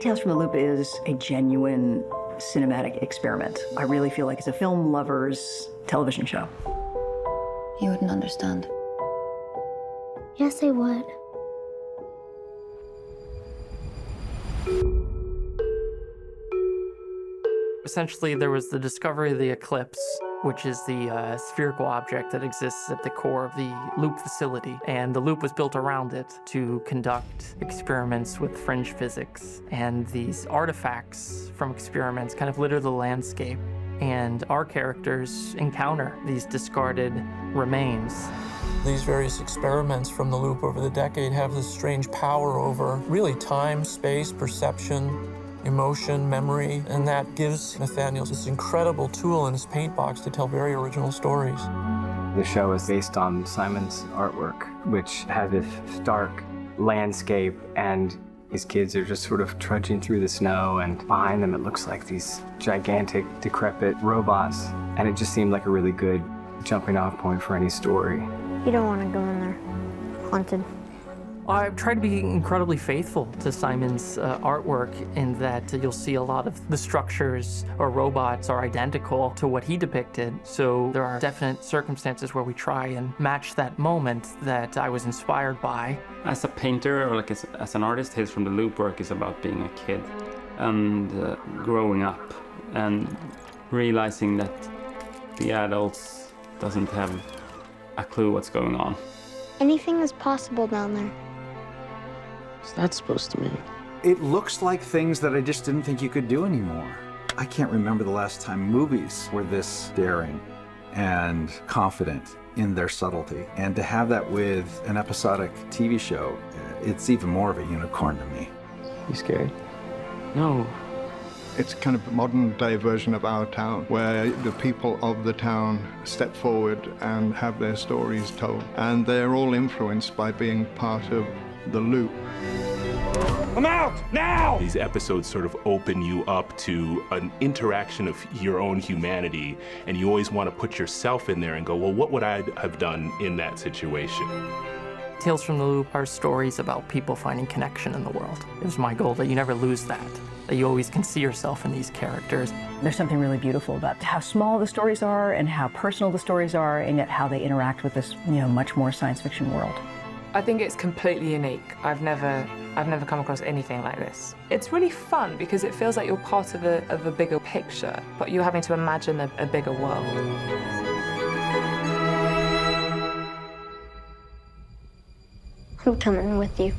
Tales from the Loop is a genuine cinematic experiment. I really feel like it's a film lover's television show. You wouldn't understand. Yes, I would. Essentially, there was the discovery of the eclipse, which is the spherical object that exists at the core of the loop facility. And the loop was built around it to conduct experiments with fringe physics. And these artifacts from experiments kind of litter the landscape. And our characters encounter these discarded remains. These various experiments from the loop over the decade have this strange power over really time, space, perception, emotion, memory, and that gives Nathaniel this incredible tool in his paint box to tell very original stories. The show is based on Simon's artwork, which has this stark landscape, and his kids are just sort of trudging through the snow, and behind them it looks like these gigantic, decrepit robots, and it just seemed like a really good jumping off point for any story. You don't want to go in there. Haunted. I've tried to be incredibly faithful to Simon's artwork in that you'll see a lot of the structures or robots are identical to what he depicted. So there are definite circumstances where we try and match that moment that I was inspired by. As a painter or as an artist, Tales from the Loop work is about being a kid and growing up and realizing that the adults doesn't have a clue what's going on. Anything is possible down there. What's that supposed to mean? It looks like things that I just didn't think you could do anymore. I can't remember the last time movies were this daring and confident in their subtlety. And to have that with an episodic TV show, it's even more of a unicorn to me. You scared? No. It's kind of a modern day version of our town, where the people of the town step forward and have their stories told. And they're all influenced by being part of the loop. I'm out, now! These episodes sort of open you up to an interaction of your own humanity, and you always want to put yourself in there and go, well, what would I have done in that situation? Tales from the Loop are stories about people finding connection in the world. It was my goal that you never lose that you always can see yourself in these characters. There's something really beautiful about how small the stories are and how personal the stories are, and yet how they interact with this, much more science fiction world. I think it's completely unique. I've never come across anything like this. It's really fun because it feels like you're part of a bigger picture, but you're having to imagine a bigger world. I'm coming with you.